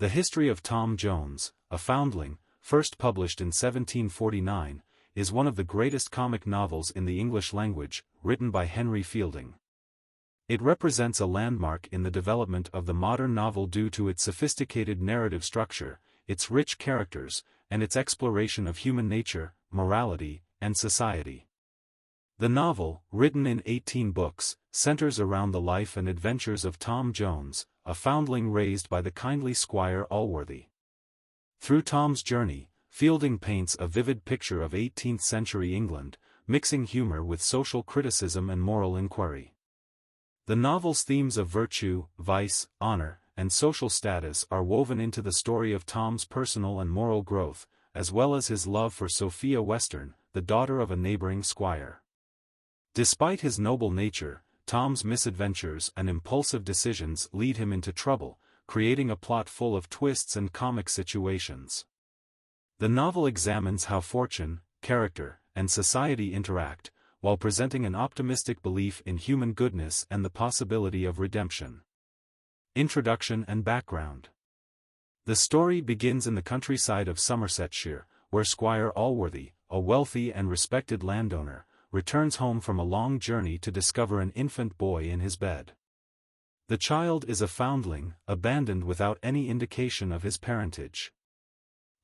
The History of Tom Jones, a Foundling, first published in 1749, is one of the greatest comic novels in the English language, written by Henry Fielding. It represents a landmark in the development of the modern novel due to its sophisticated narrative structure, its rich characters, and its exploration of human nature, morality, and society. The novel, written in 18 books, centers around the life and adventures of Tom Jones, a foundling raised by the kindly Squire Allworthy. Through Tom's journey, Fielding paints a vivid picture of 18th-century England, mixing humor with social criticism and moral inquiry. The novel's themes of virtue, vice, honor, and social status are woven into the story of Tom's personal and moral growth, as well as his love for Sophia Western, the daughter of a neighboring squire. Despite his noble nature, Tom's misadventures and impulsive decisions lead him into trouble, creating a plot full of twists and comic situations. The novel examines how fortune, character, and society interact, while presenting an optimistic belief in human goodness and the possibility of redemption. Introduction and background. The story begins in the countryside of Somersetshire, where Squire Allworthy, a wealthy and respected landowner, returns home from a long journey to discover an infant boy in his bed. The child is a foundling, abandoned without any indication of his parentage.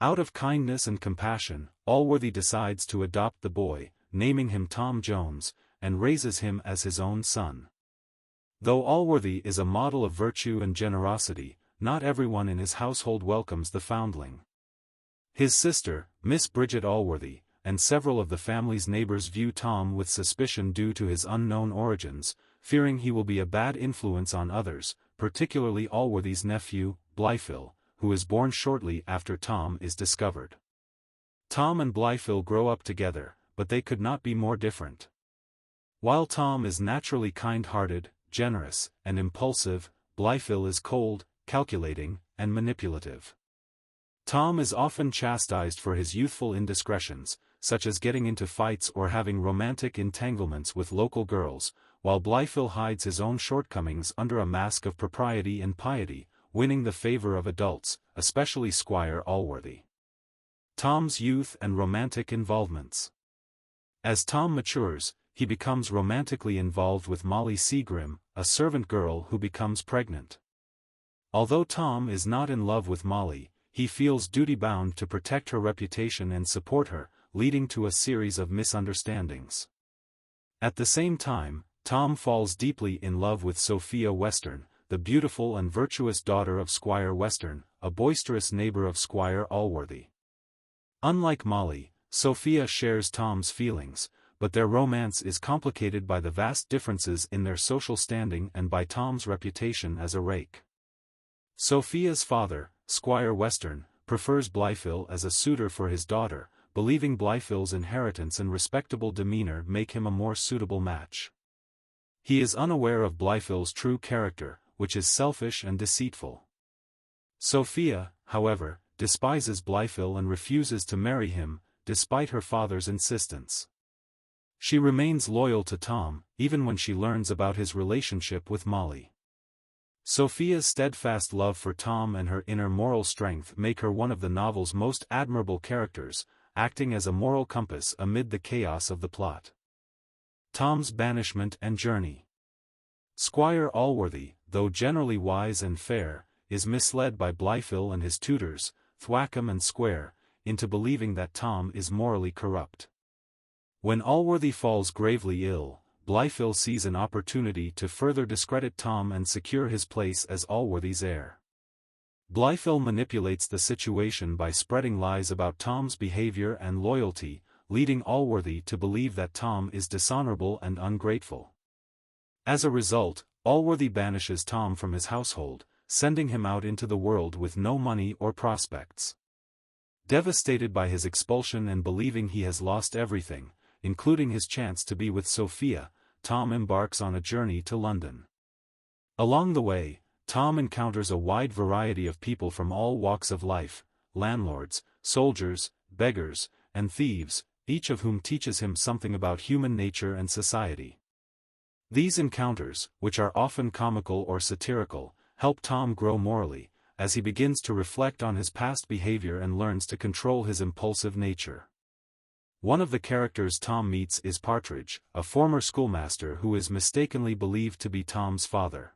Out of kindness and compassion, Allworthy decides to adopt the boy, naming him Tom Jones, and raises him as his own son. Though Allworthy is a model of virtue and generosity, not everyone in his household welcomes the foundling. His sister, Miss Bridget Allworthy, and several of the family's neighbors view Tom with suspicion due to his unknown origins, fearing he will be a bad influence on others, particularly Allworthy's nephew, Blifil, who is born shortly after Tom is discovered. Tom and Blifil grow up together, but they could not be more different. While Tom is naturally kind-hearted, generous, and impulsive, Blifil is cold, calculating, and manipulative. Tom is often chastised for his youthful indiscretions, such as getting into fights or having romantic entanglements with local girls, while Blifil hides his own shortcomings under a mask of propriety and piety, winning the favor of adults, especially Squire Allworthy. Tom's youth and romantic involvements. As Tom matures, he becomes romantically involved with Molly Seagrim, a servant girl who becomes pregnant. Although Tom is not in love with Molly, he feels duty-bound to protect her reputation and support her, leading to a series of misunderstandings. At the same time, Tom falls deeply in love with Sophia Western, the beautiful and virtuous daughter of Squire Western, a boisterous neighbor of Squire Allworthy. Unlike Molly, Sophia shares Tom's feelings, but their romance is complicated by the vast differences in their social standing and by Tom's reputation as a rake. Sophia's father, Squire Western, prefers Blifil as a suitor for his daughter, believing Blifil's inheritance and respectable demeanor make him a more suitable match. He is unaware of Blifil's true character, which is selfish and deceitful. Sophia, however, despises Blifil and refuses to marry him, despite her father's insistence. She remains loyal to Tom, even when she learns about his relationship with Molly. Sophia's steadfast love for Tom and her inner moral strength make her one of the novel's most admirable characters, acting as a moral compass amid the chaos of the plot. Tom's banishment and journey. Squire Allworthy, though generally wise and fair, is misled by Blifil and his tutors, Thwackum and Square, into believing that Tom is morally corrupt. When Allworthy falls gravely ill, Blifil sees an opportunity to further discredit Tom and secure his place as Allworthy's heir. Blifil manipulates the situation by spreading lies about Tom's behavior and loyalty, leading Allworthy to believe that Tom is dishonorable and ungrateful. As a result, Allworthy banishes Tom from his household, sending him out into the world with no money or prospects. Devastated by his expulsion and believing he has lost everything, including his chance to be with Sophia, Tom embarks on a journey to London. Along the way, Tom encounters a wide variety of people from all walks of life, landlords, soldiers, beggars, and thieves, each of whom teaches him something about human nature and society. These encounters, which are often comical or satirical, help Tom grow morally, as he begins to reflect on his past behavior and learns to control his impulsive nature. One of the characters Tom meets is Partridge, a former schoolmaster who is mistakenly believed to be Tom's father.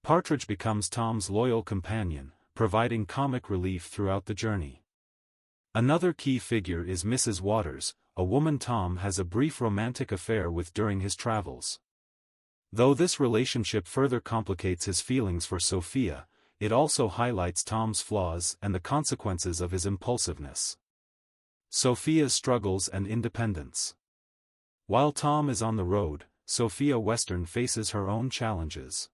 Partridge becomes Tom's loyal companion, providing comic relief throughout the journey. Another key figure is Mrs. Waters, a woman Tom has a brief romantic affair with during his travels. Though this relationship further complicates his feelings for Sophia, it also highlights Tom's flaws and the consequences of his impulsiveness. Sophia's struggles and independence. While Tom is on the road, Sophia Western faces her own challenges.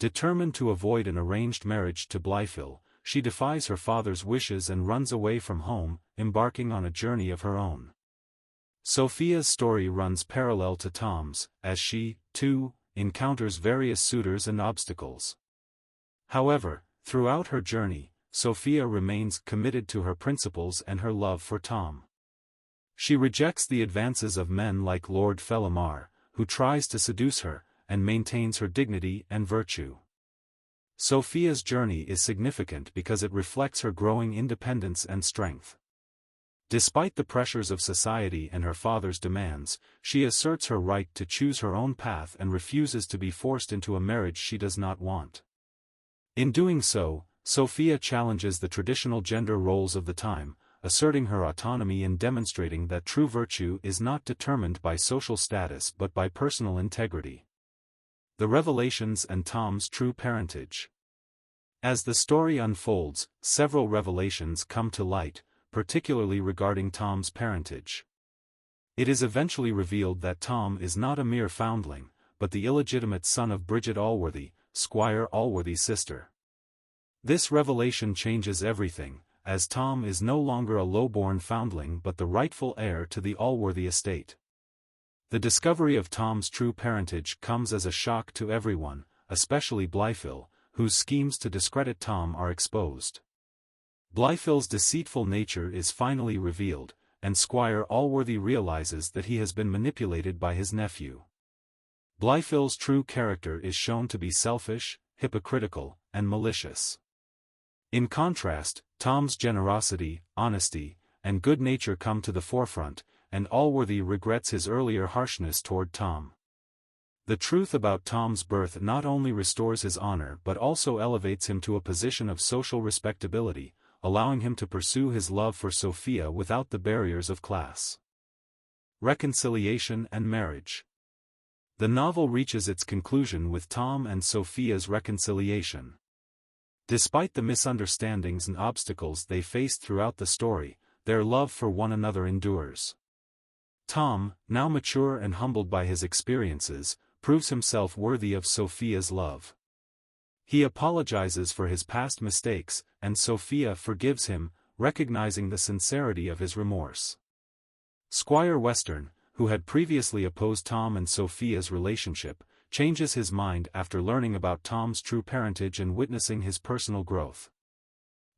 Determined to avoid an arranged marriage to Blifil, she defies her father's wishes and runs away from home, embarking on a journey of her own. Sophia's story runs parallel to Tom's, as she, too, encounters various suitors and obstacles. However, throughout her journey, Sophia remains committed to her principles and her love for Tom. She rejects the advances of men like Lord Fellamar, who tries to seduce her, and maintains her dignity and virtue. Sophia's journey is significant because it reflects her growing independence and strength. Despite the pressures of society and her father's demands, she asserts her right to choose her own path and refuses to be forced into a marriage she does not want. In doing so, Sophia challenges the traditional gender roles of the time, asserting her autonomy and demonstrating that true virtue is not determined by social status but by personal integrity. The revelations and Tom's true parentage. As the story unfolds, several revelations come to light, particularly regarding Tom's parentage. It is eventually revealed that Tom is not a mere foundling, but the illegitimate son of Bridget Allworthy, Squire Allworthy's sister. This revelation changes everything, as Tom is no longer a low-born foundling but the rightful heir to the Allworthy estate. The discovery of Tom's true parentage comes as a shock to everyone, especially Blifil, whose schemes to discredit Tom are exposed. Blifil's deceitful nature is finally revealed, and Squire Allworthy realizes that he has been manipulated by his nephew. Blifil's true character is shown to be selfish, hypocritical, and malicious. In contrast, Tom's generosity, honesty, and good nature come to the forefront, and Allworthy regrets his earlier harshness toward Tom. The truth about Tom's birth not only restores his honor but also elevates him to a position of social respectability, allowing him to pursue his love for Sophia without the barriers of class. Reconciliation and marriage. The novel reaches its conclusion with Tom and Sophia's reconciliation. Despite the misunderstandings and obstacles they faced throughout the story, their love for one another endures. Tom, now mature and humbled by his experiences, proves himself worthy of Sophia's love. He apologizes for his past mistakes, and Sophia forgives him, recognizing the sincerity of his remorse. Squire Western, who had previously opposed Tom and Sophia's relationship, changes his mind after learning about Tom's true parentage and witnessing his personal growth.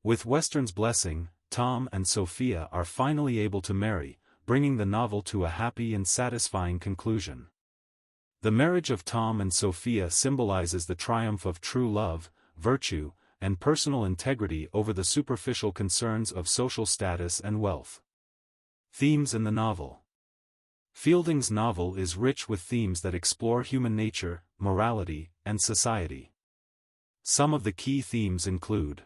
With Western's blessing, Tom and Sophia are finally able to marry, bringing the novel to a happy and satisfying conclusion. The marriage of Tom and Sophia symbolizes the triumph of true love, virtue, and personal integrity over the superficial concerns of social status and wealth. Themes in the novel. Fielding's novel is rich with themes that explore human nature, morality, and society. Some of the key themes include: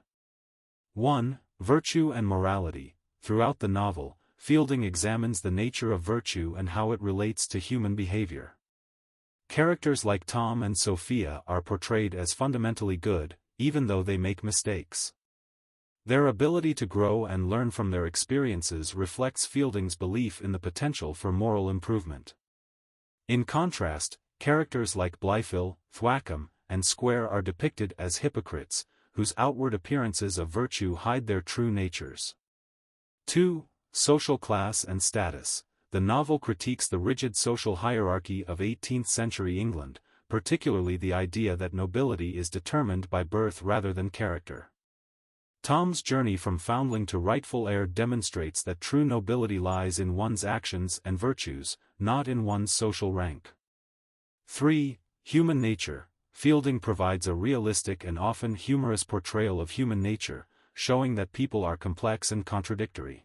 1. Virtue and morality. Throughout the novel, Fielding examines the nature of virtue and how it relates to human behavior. Characters like Tom and Sophia are portrayed as fundamentally good, even though they make mistakes. Their ability to grow and learn from their experiences reflects Fielding's belief in the potential for moral improvement. In contrast, characters like Blifil, Thwackum, and Square are depicted as hypocrites, whose outward appearances of virtue hide their true natures. 2. Social class and status. The novel critiques the rigid social hierarchy of 18th-century England, particularly the idea that nobility is determined by birth rather than character. Tom's journey from foundling to rightful heir demonstrates that true nobility lies in one's actions and virtues, not in one's social rank. 3. Human nature. Fielding provides a realistic and often humorous portrayal of human nature, showing that people are complex and contradictory.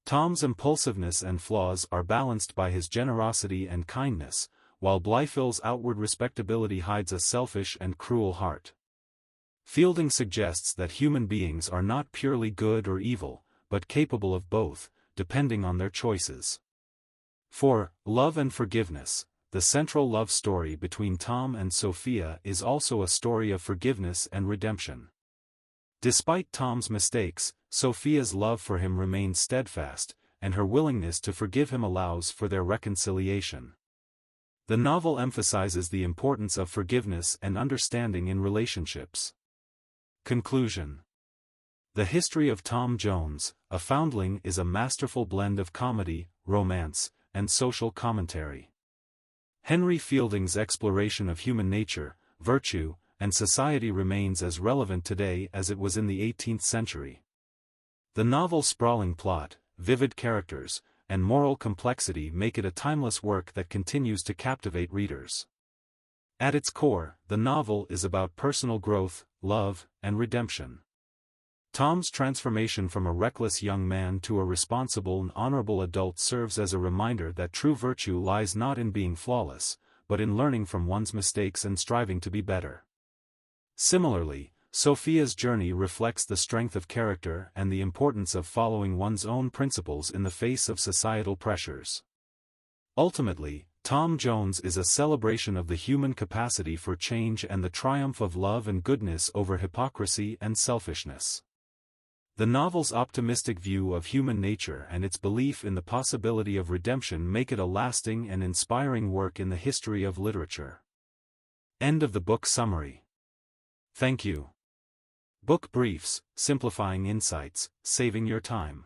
Tom's impulsiveness and flaws are balanced by his generosity and kindness, while Blifil's outward respectability hides a selfish and cruel heart. Fielding suggests that human beings are not purely good or evil, but capable of both, depending on their choices. 4. Love and Forgiveness. The central love story between Tom and Sophia is also a story of forgiveness and redemption. Despite Tom's mistakes, Sophia's love for him remains steadfast, and her willingness to forgive him allows for their reconciliation. The novel emphasizes the importance of forgiveness and understanding in relationships. Conclusion. The History of Tom Jones, a Foundling is a masterful blend of comedy, romance, and social commentary. Henry Fielding's exploration of human nature, virtue, and society remains as relevant today as it was in the 18th century. The novel's sprawling plot, vivid characters, and moral complexity make it a timeless work that continues to captivate readers. At its core, the novel is about personal growth, love, and redemption. Tom's transformation from a reckless young man to a responsible and honorable adult serves as a reminder that true virtue lies not in being flawless, but in learning from one's mistakes and striving to be better. Similarly, Sophia's journey reflects the strength of character and the importance of following one's own principles in the face of societal pressures. Ultimately, Tom Jones is a celebration of the human capacity for change and the triumph of love and goodness over hypocrisy and selfishness. The novel's optimistic view of human nature and its belief in the possibility of redemption make it a lasting and inspiring work in the history of literature. End of the book summary. Thank you. Book briefs, simplifying insights, saving your time.